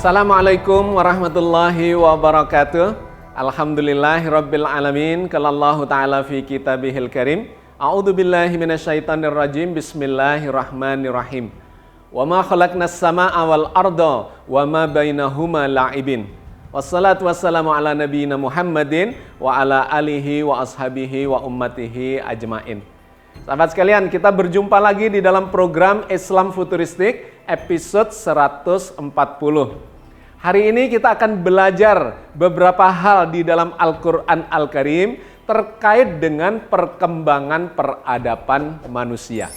Assalamualaikum warahmatullahi wabarakatuh. Alhamdulillahirabbil alamin. Qalallahu ta'ala fi kitabihil karim. A'udzubillahi minasyaitonir rajim. Bismillahirrahmanirrahim. Wa ma khalaqnas samaa'a wal arda wa ma bainahuma la'ibin. Wassalatu wassalamu ala nabiyyina Muhammadin wa ala alihi wa ashabihi wa ummatihi ajmain. Sahabat sekalian, kita berjumpa lagi di dalam program Islam Futuristik episode 140. Hari ini kita akan belajar beberapa hal di dalam Al-Quran Al-Karim terkait dengan perkembangan peradaban manusia.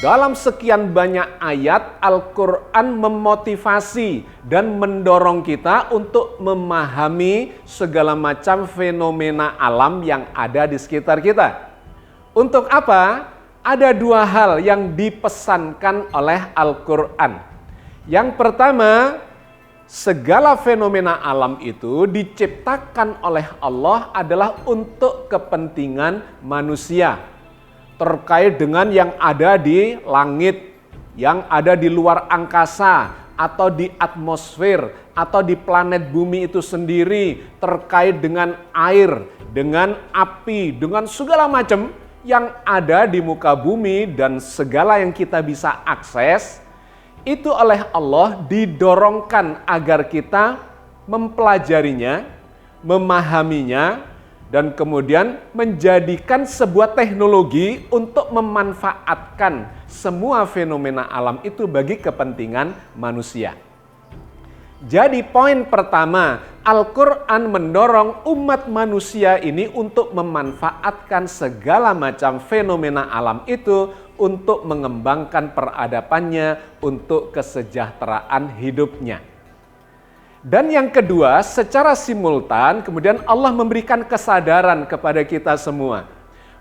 Dalam sekian banyak ayat, Al-Quran memotivasi dan mendorong kita untuk memahami segala macam fenomena alam yang ada di sekitar kita. Untuk apa? Ada dua hal yang dipesankan oleh Al-Quran. Yang pertama, segala fenomena alam itu diciptakan oleh Allah adalah untuk kepentingan manusia. Terkait dengan yang ada di langit, yang ada di luar angkasa, atau di atmosfer, atau di planet bumi itu sendiri, terkait dengan air, dengan api, dengan segala macam yang ada di muka bumi dan segala yang kita bisa akses, itu oleh Allah didorongkan agar kita mempelajarinya, memahaminya, dan kemudian menjadikan sebuah teknologi untuk memanfaatkan semua fenomena alam itu bagi kepentingan manusia. Jadi poin pertama, Al-Quran mendorong umat manusia ini untuk memanfaatkan segala macam fenomena alam itu untuk mengembangkan peradabannya, untuk kesejahteraan hidupnya. Dan yang kedua, secara simultan kemudian Allah memberikan kesadaran kepada kita semua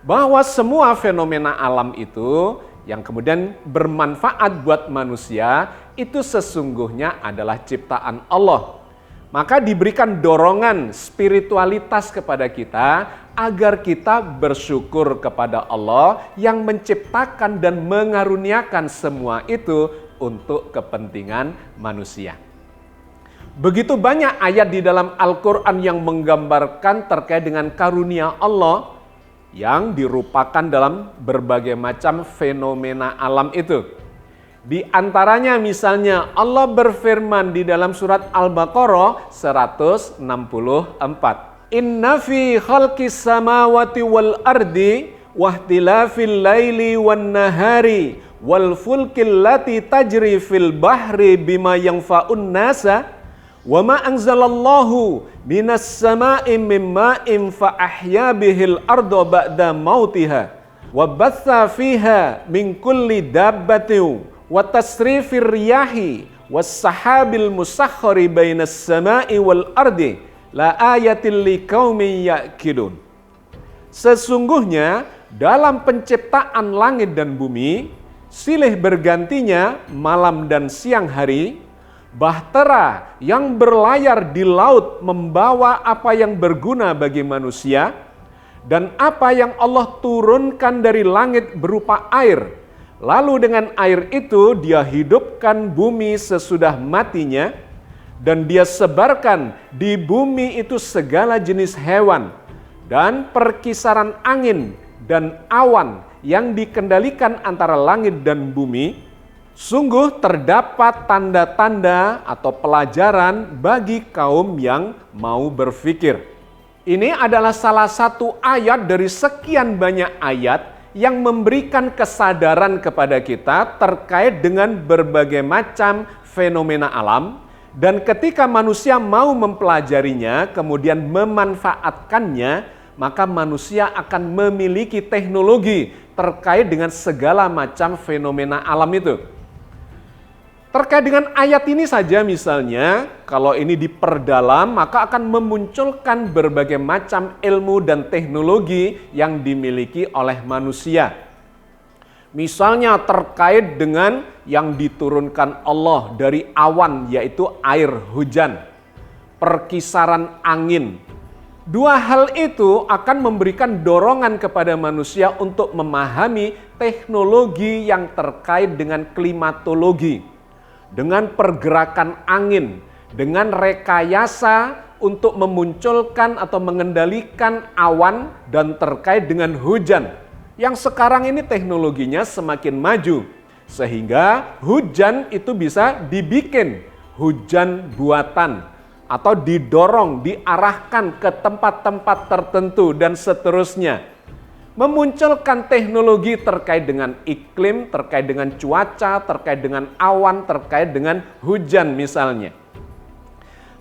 bahwa semua fenomena alam itu yang kemudian bermanfaat buat manusia itu sesungguhnya adalah ciptaan Allah. Maka diberikan dorongan spiritualitas kepada kita agar kita bersyukur kepada Allah yang menciptakan dan mengaruniakan semua itu untuk kepentingan manusia. Begitu banyak ayat di dalam Al-Quran yang menggambarkan terkait dengan karunia Allah yang dirupakan dalam berbagai macam fenomena alam itu. Di antaranya misalnya Allah berfirman di dalam surat Al-Baqarah 164. Inna fi khalqis samawati wal ardi wahtilafil laili wan nahari wal fulkil lati tajri fil bahri bima yanfa'un nasa wa ma anzalallahu minas sama'i mim ma'in fa ahya bihil arda ba'da mautiha wa batha fiha min kulli dabbatin wa tasrifir riyahi was sahabil musakhkhari bainas sama'i wal ardi la ayatil liqaumin ya'qilun. Sesungguhnya dalam penciptaan langit dan bumi silih bergantinya malam dan siang hari, bahtera yang berlayar di laut membawa apa yang berguna bagi manusia, dan apa yang Allah turunkan dari langit berupa air. Lalu dengan air itu dia hidupkan bumi sesudah matinya, dan dia sebarkan di bumi itu segala jenis hewan, dan perkisaran angin dan awan yang dikendalikan antara langit dan bumi. Sungguh terdapat tanda-tanda atau pelajaran bagi kaum yang mau berfikir. Ini adalah salah satu ayat dari sekian banyak ayat yang memberikan kesadaran kepada kita terkait dengan berbagai macam fenomena alam. Dan ketika manusia mau mempelajarinya, kemudian memanfaatkannya, maka manusia akan memiliki teknologi terkait dengan segala macam fenomena alam itu. Terkait dengan ayat ini saja misalnya, kalau ini diperdalam maka akan memunculkan berbagai macam ilmu dan teknologi yang dimiliki oleh manusia. Misalnya terkait dengan yang diturunkan Allah dari awan, yaitu air hujan, perkisaran angin. Dua hal itu akan memberikan dorongan kepada manusia untuk memahami teknologi yang terkait dengan klimatologi. dengan pergerakan angin, dengan rekayasa untuk memunculkan atau mengendalikan awan dan terkait dengan hujan. Yang sekarang ini teknologinya semakin maju, sehingga hujan itu bisa dibikin hujan buatan atau didorong, diarahkan ke tempat-tempat tertentu dan seterusnya. Memunculkan teknologi terkait dengan iklim, terkait dengan cuaca, terkait dengan awan, terkait dengan hujan misalnya.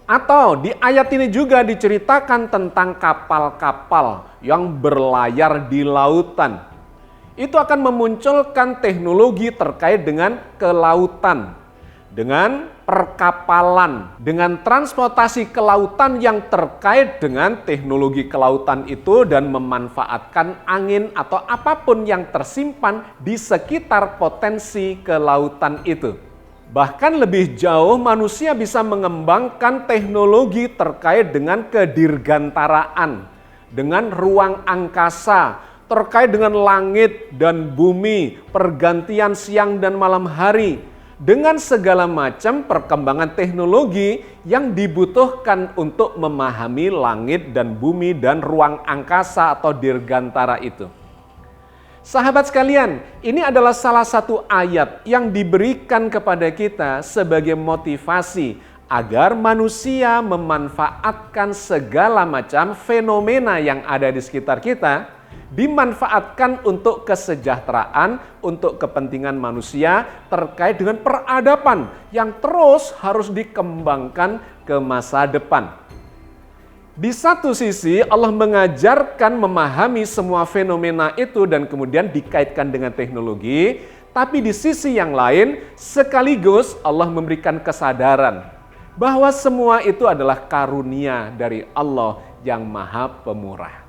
Atau di ayat ini juga diceritakan tentang kapal-kapal yang berlayar di lautan. Itu akan memunculkan teknologi terkait dengan kelautan, dengan perkapalan, dengan transportasi kelautan yang terkait dengan teknologi kelautan itu dan memanfaatkan angin atau apapun yang tersimpan di sekitar potensi kelautan itu. Bahkan lebih jauh, manusia bisa mengembangkan teknologi terkait dengan kedirgantaraan, dengan ruang angkasa, terkait dengan langit dan bumi, pergantian siang dan malam hari, dengan segala macam perkembangan teknologi yang dibutuhkan untuk memahami langit dan bumi dan ruang angkasa atau dirgantara itu. Sahabat sekalian, ini adalah salah satu ayat yang diberikan kepada kita sebagai motivasi agar manusia memanfaatkan segala macam fenomena yang ada di sekitar kita, dimanfaatkan untuk kesejahteraan, untuk kepentingan manusia terkait dengan peradaban yang terus harus dikembangkan ke masa depan. Di satu sisi Allah mengajarkan memahami semua fenomena itu dan kemudian dikaitkan dengan teknologi, tapi di sisi yang lain sekaligus Allah memberikan kesadaran bahwa semua itu adalah karunia dari Allah yang Maha Pemurah.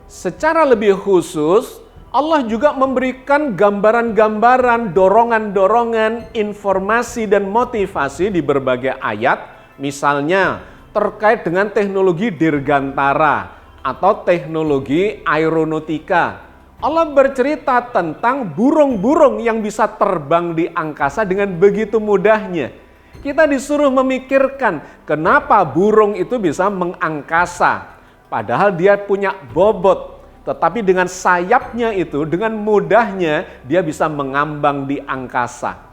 Secara lebih khusus, Allah juga memberikan gambaran-gambaran, dorongan-dorongan, informasi dan motivasi di berbagai ayat, misalnya terkait dengan teknologi dirgantara atau teknologi aeronautika. Allah bercerita tentang burung-burung yang bisa terbang di angkasa dengan begitu mudahnya. Kita disuruh memikirkan kenapa burung itu bisa mengangkasa. Padahal dia punya bobot, tetapi dengan sayapnya itu, dengan mudahnya dia bisa mengambang di angkasa.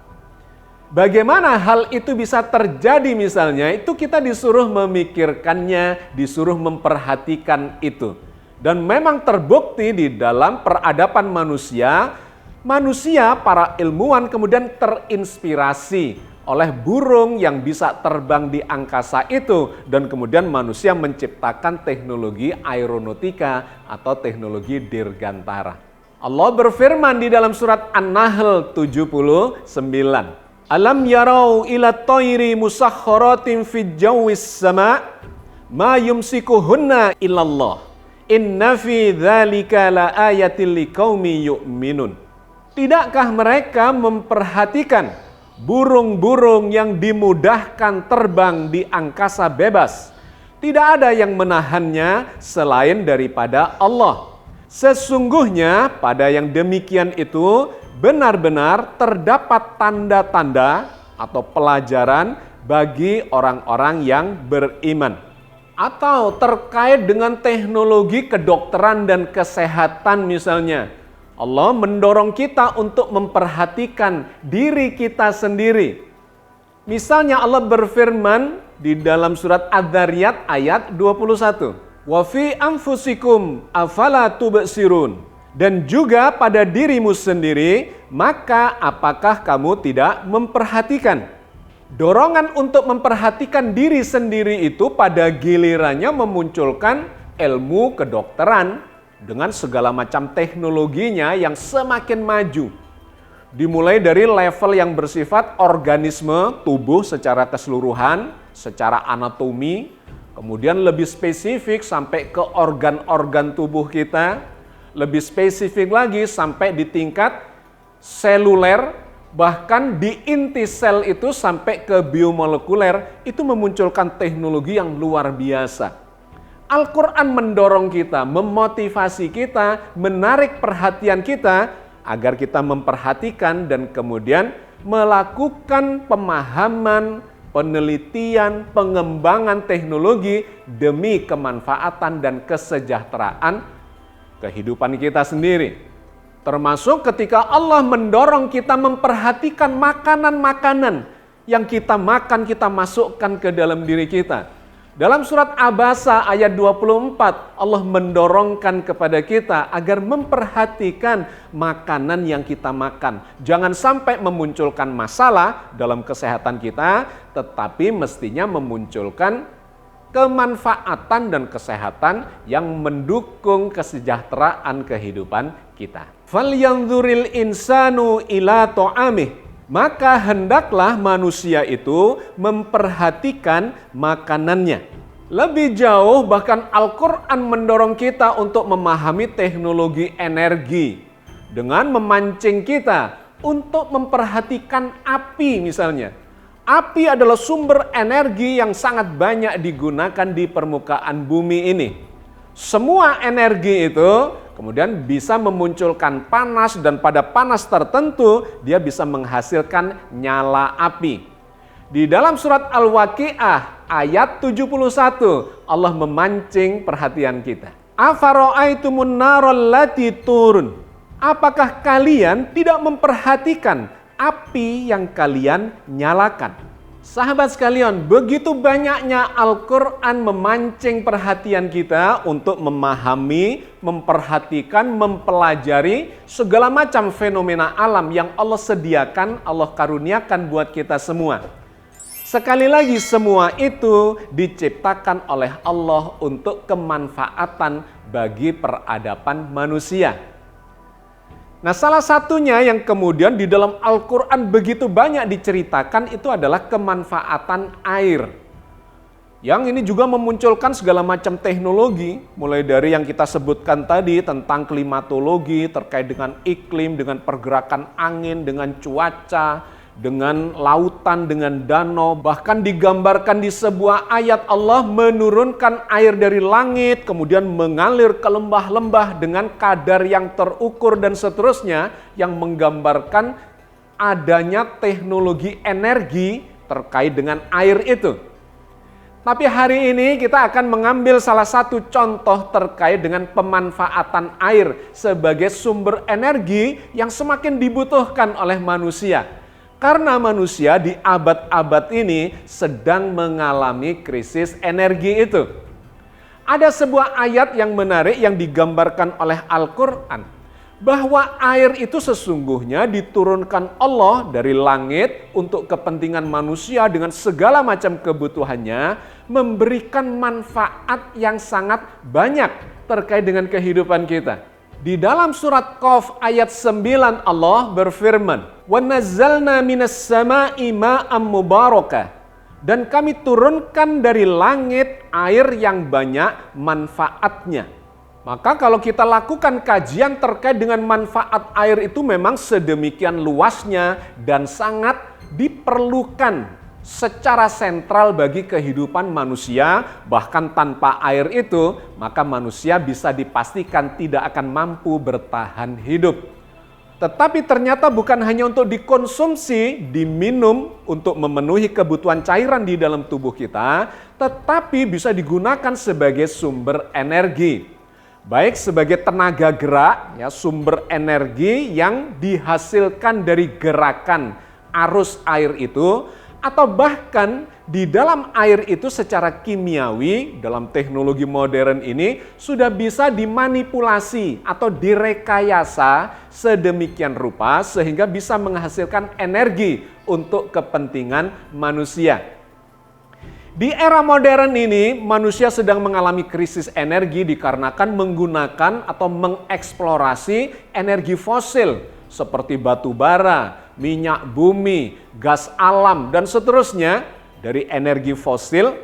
Bagaimana hal itu bisa terjadi misalnya, itu kita disuruh memikirkannya, disuruh memperhatikan itu. Dan memang terbukti di dalam peradaban manusia, para ilmuwan kemudian terinspirasi oleh burung yang bisa terbang di angkasa itu. Dan kemudian manusia menciptakan teknologi aeronautika atau teknologi dirgantara. Allah berfirman di dalam surat An-Nahl 79. Alam yarau ila tayri musakhkharatin fid jawis sama ma yumsikuhunna illallah inna fi dzalika laayatil liqaumi yu'minun. Tidakkah mereka memperhatikan burung-burung yang dimudahkan terbang di angkasa bebas? Tidak ada yang menahannya selain daripada Allah. Sesungguhnya pada yang demikian itu benar-benar terdapat tanda-tanda atau pelajaran bagi orang-orang yang beriman. Atau terkait dengan teknologi kedokteran dan kesehatan misalnya. Allah mendorong kita untuk memperhatikan diri kita sendiri. Misalnya Allah berfirman di dalam surat Adz-Dzariyat ayat 21. Wa fi anfusikum afala tubsirun. Dan juga pada dirimu sendiri, maka apakah kamu tidak memperhatikan? Dorongan untuk memperhatikan diri sendiri itu pada gilirannya memunculkan ilmu kedokteran dengan segala macam teknologinya yang semakin maju. Dimulai dari level yang bersifat organisme tubuh secara keseluruhan, secara anatomi, kemudian lebih spesifik sampai ke organ-organ tubuh kita, lebih spesifik lagi sampai di tingkat seluler, bahkan di inti sel itu sampai ke biomolekuler, itu memunculkan teknologi yang luar biasa. Al-Quran mendorong kita, memotivasi kita, menarik perhatian kita, agar kita memperhatikan dan kemudian melakukan pemahaman, penelitian, pengembangan teknologi demi kemanfaatan dan kesejahteraan kehidupan kita sendiri. Termasuk ketika Allah mendorong kita memperhatikan makanan-makanan yang kita makan, kita masukkan ke dalam diri kita. Dalam surat Abasa ayat 24, Allah mendorongkan kepada kita agar memperhatikan makanan yang kita makan. Jangan sampai memunculkan masalah dalam kesehatan kita, tetapi mestinya memunculkan kemanfaatan dan kesehatan yang mendukung kesejahteraan kehidupan kita. Falyanzuril insanu ila ta'amih. Maka hendaklah manusia itu memperhatikan makanannya. Lebih jauh bahkan Al-Quran mendorong kita untuk memahami teknologi energi. Dengan memancing kita untuk memperhatikan api misalnya. Api adalah sumber energi yang sangat banyak digunakan di permukaan bumi ini. Semua energi itu kemudian bisa memunculkan panas dan pada panas tertentu dia bisa menghasilkan nyala api. Di dalam surat Al-Waqi'ah ayat 71 Allah memancing perhatian kita. Afara'aitumun naral lati turun. Apakah kalian tidak memperhatikan api yang kalian nyalakan? Sahabat sekalian, begitu banyaknya Al-Quran memancing perhatian kita untuk memahami, memperhatikan, mempelajari segala macam fenomena alam yang Allah sediakan, Allah karuniakan buat kita semua. Sekali lagi, semua itu diciptakan oleh Allah untuk kemanfaatan bagi peradaban manusia. Nah, salah satunya yang kemudian di dalam Al-Quran begitu banyak diceritakan itu adalah kemanfaatan air. Yang ini juga memunculkan segala macam teknologi, mulai dari yang kita sebutkan tadi tentang klimatologi terkait dengan iklim, dengan pergerakan angin, dengan cuaca, dengan lautan, dengan danau, bahkan digambarkan di sebuah ayat Allah menurunkan air dari langit, kemudian mengalir ke lembah-lembah dengan kadar yang terukur dan seterusnya, yang menggambarkan adanya teknologi energi terkait dengan air itu. Tapi hari ini kita akan mengambil salah satu contoh terkait dengan pemanfaatan air sebagai sumber energi yang semakin dibutuhkan oleh manusia. Karena manusia di abad-abad ini sedang mengalami krisis energi itu. Ada sebuah ayat yang menarik yang digambarkan oleh Al-Quran. Bahwa air itu sesungguhnya diturunkan Allah dari langit untuk kepentingan manusia dengan segala macam kebutuhannya. Memberikan manfaat yang sangat banyak terkait dengan kehidupan kita. Di dalam surat Qaf ayat 9 Allah berfirman, "Wa nazzalna minas sama'i ma'am mubarakah." Dan kami turunkan dari langit air yang banyak manfaatnya. Maka kalau kita lakukan kajian terkait dengan manfaat air itu memang sedemikian luasnya dan sangat diperlukan secara sentral bagi kehidupan manusia, bahkan tanpa air itu, maka manusia bisa dipastikan tidak akan mampu bertahan hidup. Tetapi ternyata bukan hanya untuk dikonsumsi, diminum untuk memenuhi kebutuhan cairan di dalam tubuh kita, tetapi bisa digunakan sebagai sumber energi. Baik sebagai tenaga gerak, ya, sumber energi yang dihasilkan dari gerakan arus air itu, atau bahkan di dalam air itu secara kimiawi dalam teknologi modern ini sudah bisa dimanipulasi atau direkayasa sedemikian rupa sehingga bisa menghasilkan energi untuk kepentingan manusia. Di era modern ini manusia sedang mengalami krisis energi dikarenakan menggunakan atau mengeksplorasi energi fosil seperti batu bara, minyak bumi, gas alam, dan seterusnya dari energi fosil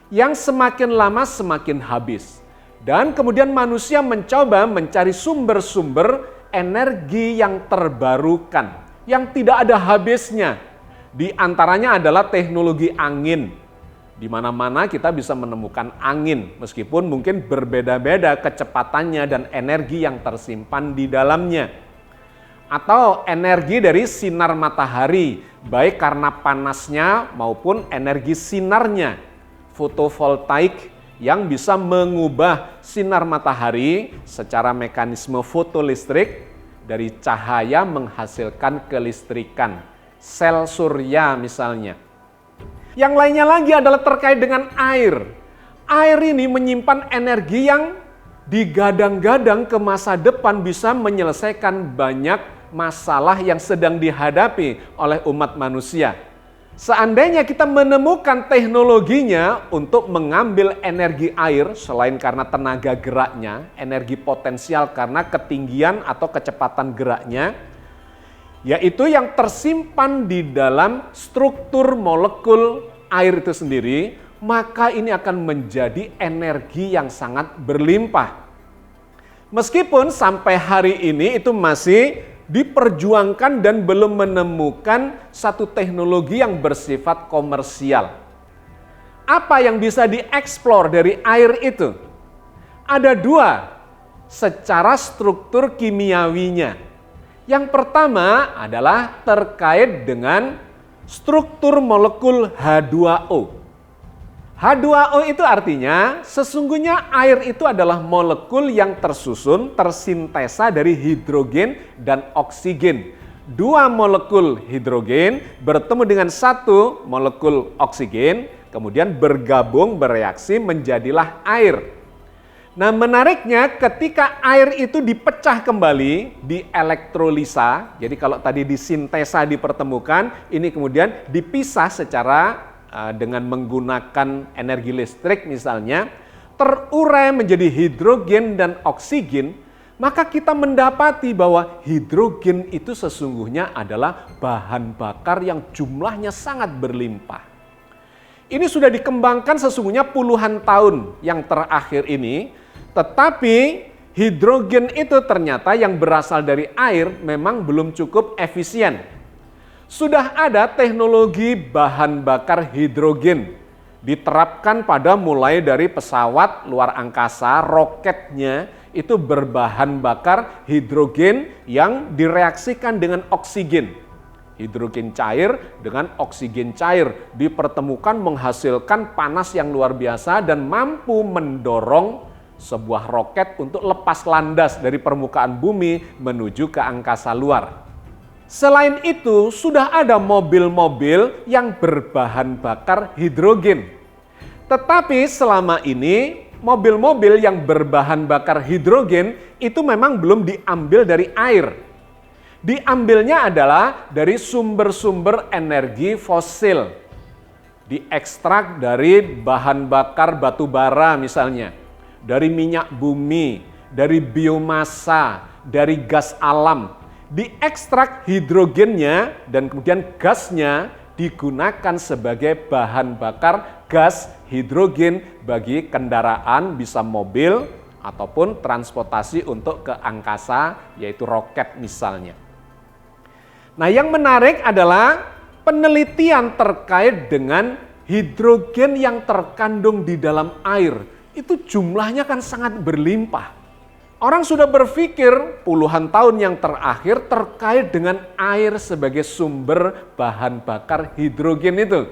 yang semakin lama semakin habis. Dan kemudian manusia mencoba mencari sumber-sumber energi yang terbarukan, yang tidak ada habisnya. Di antaranya adalah teknologi angin. Di mana-mana kita bisa menemukan angin, meskipun mungkin berbeda-beda kecepatannya dan energi yang tersimpan di dalamnya. atau energi dari sinar matahari, baik karena panasnya maupun energi sinarnya. Fotovoltaik yang bisa mengubah sinar matahari secara mekanisme fotolistrik dari cahaya menghasilkan kelistrikan. Sel surya misalnya. Yang lainnya lagi adalah terkait dengan air. Air ini menyimpan energi yang digadang-gadang ke masa depan bisa menyelesaikan banyak masalah yang sedang dihadapi oleh umat manusia. Seandainya kita menemukan teknologinya untuk mengambil energi air selain karena tenaga geraknya, energi potensial karena ketinggian atau kecepatan geraknya, yaitu yang tersimpan di dalam struktur molekul air itu sendiri, maka ini akan menjadi energi yang sangat berlimpah. Meskipun sampai hari ini itu masih diperjuangkan dan belum menemukan satu teknologi yang bersifat komersial. Apa yang bisa dieksplor dari air itu? Ada dua secara struktur kimiawinya. Yang pertama adalah terkait dengan struktur molekul H2O. H2O itu artinya sesungguhnya air itu adalah molekul yang tersusun, tersintesa dari hidrogen dan oksigen. Dua molekul hidrogen bertemu dengan satu molekul oksigen, kemudian bergabung bereaksi menjadilah air. Nah, menariknya ketika air itu dipecah kembali, dielektrolisa, jadi kalau tadi disintesa dipertemukan, ini kemudian dipisah secara dengan menggunakan energi listrik misalnya, terurai menjadi hidrogen dan oksigen, maka kita mendapati bahwa hidrogen itu sesungguhnya adalah bahan bakar yang jumlahnya sangat berlimpah. Ini sudah dikembangkan sesungguhnya puluhan tahun yang terakhir ini, tetapi hidrogen itu ternyata yang berasal dari air memang belum cukup efisien. Sudah ada teknologi bahan bakar hidrogen diterapkan pada mulai dari pesawat luar angkasa, roketnya itu berbahan bakar hidrogen yang direaksikan dengan oksigen. Hidrogen cair dengan oksigen cair dipertemukan menghasilkan panas yang luar biasa dan mampu mendorong sebuah roket untuk lepas landas dari permukaan bumi menuju ke angkasa luar. Selain itu, sudah ada mobil-mobil yang berbahan bakar hidrogen. Tetapi selama ini, mobil-mobil yang berbahan bakar hidrogen itu memang belum diambil dari air. Diambilnya adalah dari sumber-sumber energi fosil. Diekstrak dari bahan bakar batu bara misalnya, dari minyak bumi, dari biomasa, dari gas alam. Diekstrak hidrogennya dan kemudian gasnya digunakan sebagai bahan bakar gas hidrogen bagi kendaraan, bisa mobil ataupun transportasi untuk ke angkasa, yaitu roket misalnya. Nah, yang menarik adalah penelitian terkait dengan hidrogen yang terkandung di dalam air. Itu jumlahnya kan sangat berlimpah. Orang sudah berpikir puluhan tahun yang terakhir terkait dengan air sebagai sumber bahan bakar hidrogen itu.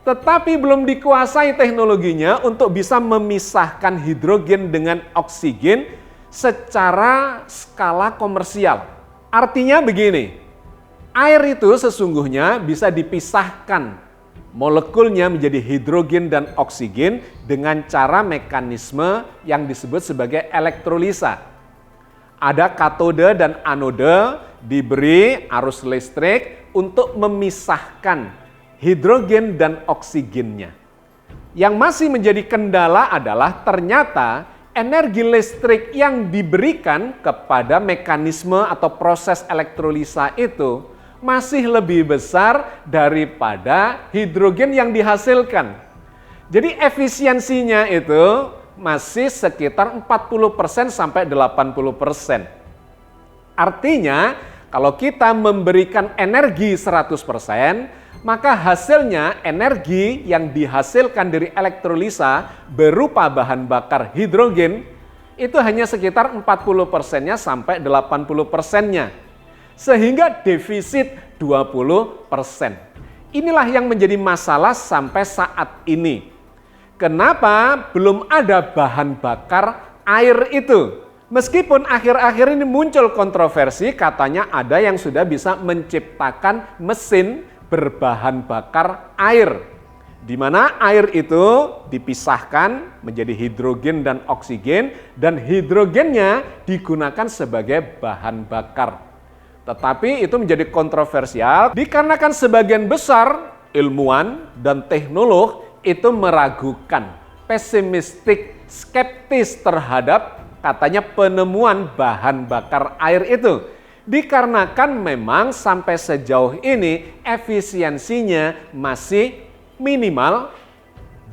Tetapi belum dikuasai teknologinya untuk bisa memisahkan hidrogen dengan oksigen secara skala komersial. Artinya begini, air itu sesungguhnya bisa dipisahkan molekulnya menjadi hidrogen dan oksigen dengan cara mekanisme yang disebut sebagai elektrolisa. Ada katode dan anode, diberi arus listrik untuk memisahkan hidrogen dan oksigennya. Yang masih menjadi kendala adalah ternyata energi listrik yang diberikan kepada mekanisme atau proses elektrolisa itu masih lebih besar daripada hidrogen yang dihasilkan. Jadi efisiensinya itu masih sekitar 40% sampai 80%. Artinya kalau kita memberikan energi 100%, maka hasilnya energi yang dihasilkan dari elektrolisa berupa bahan bakar hidrogen itu hanya sekitar 40%-nya sampai 80%-nya. sehingga defisit 20%. Inilah yang menjadi masalah sampai saat ini. Kenapa belum ada bahan bakar air itu? Meskipun akhir-akhir ini muncul kontroversi, katanya ada yang sudah bisa menciptakan mesin berbahan bakar air, di mana air itu dipisahkan menjadi hidrogen dan oksigen, dan hidrogennya digunakan sebagai bahan bakar. Tetapi itu menjadi kontroversial dikarenakan sebagian besar ilmuwan dan teknolog itu meragukan, pesimistik, skeptis terhadap katanya penemuan bahan bakar air itu. Dikarenakan memang sampai sejauh ini efisiensinya masih minimal,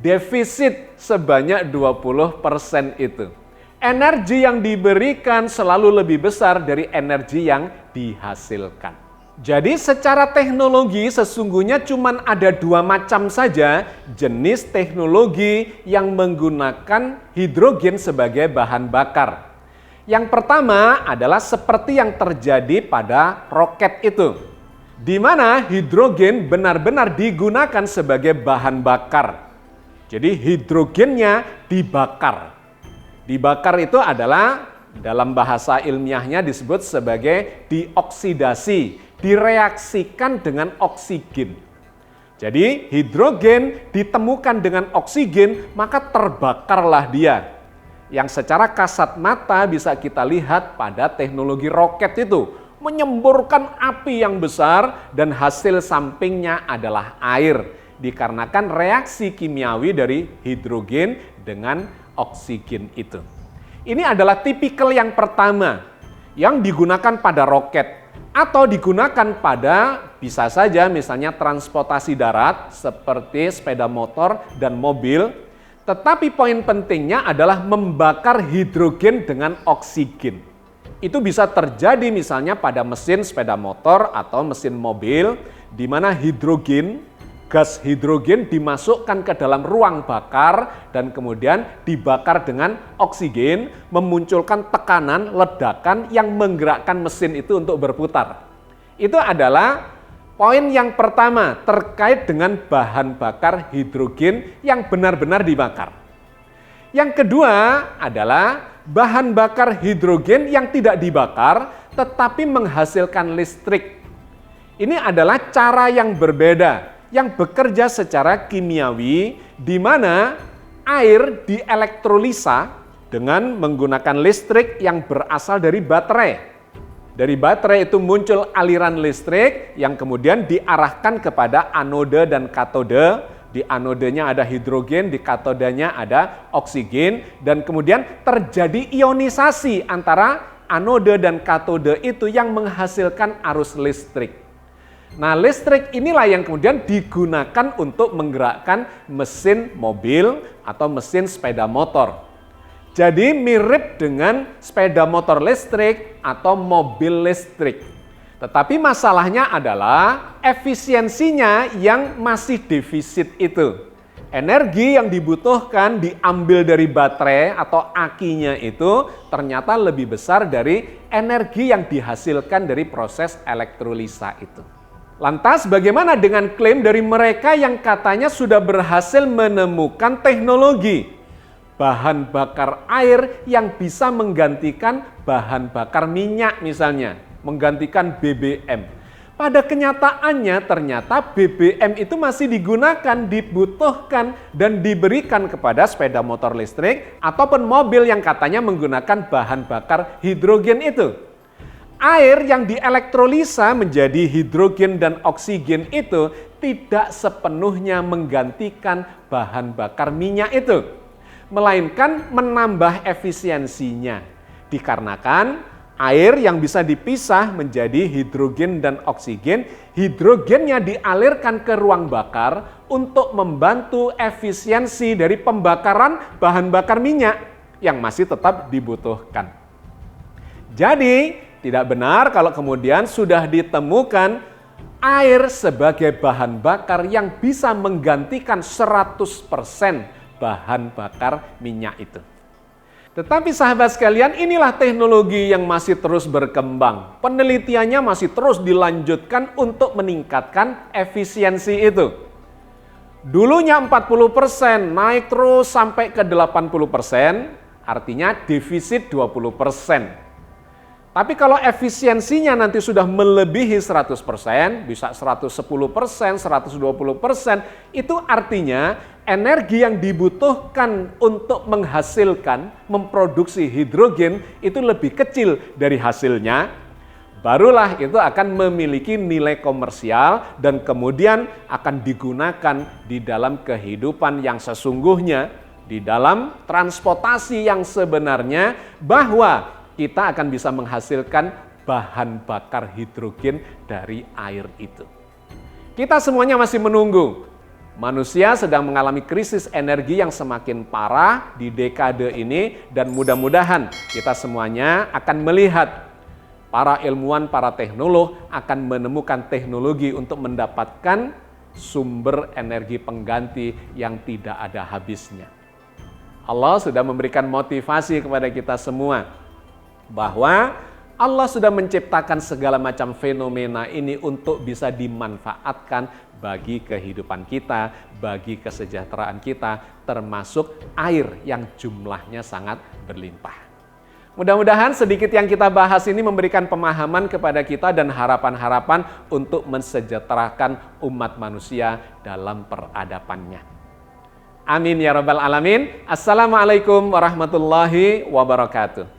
defisit sebanyak 20% itu. Energi yang diberikan selalu lebih besar dari energi yang dihasilkan. Jadi secara teknologi sesungguhnya cuma ada dua macam saja jenis teknologi yang menggunakan hidrogen sebagai bahan bakar. Yang pertama adalah seperti yang terjadi pada roket itu, di mana hidrogen benar-benar digunakan sebagai bahan bakar. Jadi hidrogennya dibakar. Dibakar itu adalah dalam bahasa ilmiahnya disebut sebagai dioksidasi, direaksikan dengan oksigen. Jadi hidrogen ditemukan dengan oksigen, maka terbakarlah dia. Yang secara kasat mata bisa kita lihat pada teknologi roket itu, menyemburkan api yang besar dan hasil sampingnya adalah air. Dikarenakan reaksi kimiawi dari hidrogen dengan oksigen itu. Ini adalah tipikal yang pertama yang digunakan pada roket atau digunakan pada bisa saja misalnya transportasi darat seperti sepeda motor dan mobil. Tetapi poin pentingnya adalah membakar hidrogen dengan oksigen. Itu bisa terjadi misalnya pada mesin sepeda motor atau mesin mobil, di mana gas hidrogen dimasukkan ke dalam ruang bakar dan kemudian dibakar dengan oksigen, memunculkan tekanan, ledakan yang menggerakkan mesin itu untuk berputar. Itu adalah poin yang pertama terkait dengan bahan bakar hidrogen yang benar-benar dibakar. Yang kedua adalah bahan bakar hidrogen yang tidak dibakar tetapi menghasilkan listrik. Ini adalah cara yang berbeda, yang bekerja secara kimiawi, di mana air dielektrolisa dengan menggunakan listrik yang berasal dari baterai. Dari baterai itu muncul aliran listrik yang kemudian diarahkan kepada anode dan katode. Di anodenya ada hidrogen, di katodenya ada oksigen, dan kemudian terjadi ionisasi antara anode dan katode itu yang menghasilkan arus listrik. Nah, listrik inilah yang kemudian digunakan untuk menggerakkan mesin mobil atau mesin sepeda motor. Jadi mirip dengan sepeda motor listrik atau mobil listrik. Tetapi masalahnya adalah efisiensinya yang masih defisit itu. Energi yang dibutuhkan diambil dari baterai atau akinya itu ternyata lebih besar dari energi yang dihasilkan dari proses elektrolisa itu. Lantas bagaimana dengan klaim dari mereka yang katanya sudah berhasil menemukan teknologi bahan bakar air yang bisa menggantikan bahan bakar minyak misalnya, menggantikan BBM. Pada kenyataannya ternyata BBM itu masih digunakan, dibutuhkan dan diberikan kepada sepeda motor listrik ataupun mobil yang katanya menggunakan bahan bakar hidrogen itu. Air yang dielektrolisa menjadi hidrogen dan oksigen itu tidak sepenuhnya menggantikan bahan bakar minyak itu, melainkan menambah efisiensinya. Dikarenakan air yang bisa dipisah menjadi hidrogen dan oksigen, hidrogennya dialirkan ke ruang bakar untuk membantu efisiensi dari pembakaran bahan bakar minyak yang masih tetap dibutuhkan. Jadi, tidak benar kalau kemudian sudah ditemukan air sebagai bahan bakar yang bisa menggantikan 100% bahan bakar minyak itu. Tetapi sahabat sekalian, inilah teknologi yang masih terus berkembang. Penelitiannya masih terus dilanjutkan untuk meningkatkan efisiensi itu. Dulunya 40%, naik terus sampai ke 80%, artinya defisit 20%. Tapi kalau efisiensinya nanti sudah melebihi 100%, bisa 110%, 120%, itu artinya energi yang dibutuhkan untuk menghasilkan, memproduksi hidrogen itu lebih kecil dari hasilnya. Barulah itu akan memiliki nilai komersial dan kemudian akan digunakan di dalam kehidupan yang sesungguhnya, di dalam transportasi yang sebenarnya, bahwa kita akan bisa menghasilkan bahan bakar hidrogen dari air itu. Kita semuanya masih menunggu. Manusia sedang mengalami krisis energi yang semakin parah di dekade ini, dan mudah-mudahan kita semuanya akan melihat para ilmuwan, para teknolog akan menemukan teknologi untuk mendapatkan sumber energi pengganti yang tidak ada habisnya. Allah sudah memberikan motivasi kepada kita semua bahwa Allah sudah menciptakan segala macam fenomena ini untuk bisa dimanfaatkan bagi kehidupan kita, bagi kesejahteraan kita, termasuk air yang jumlahnya sangat berlimpah. Mudah-mudahan sedikit yang kita bahas ini memberikan pemahaman kepada kita dan harapan-harapan untuk mensejahterakan umat manusia dalam peradabannya. Amin ya rabbal alamin. Assalamualaikum warahmatullahi wabarakatuh.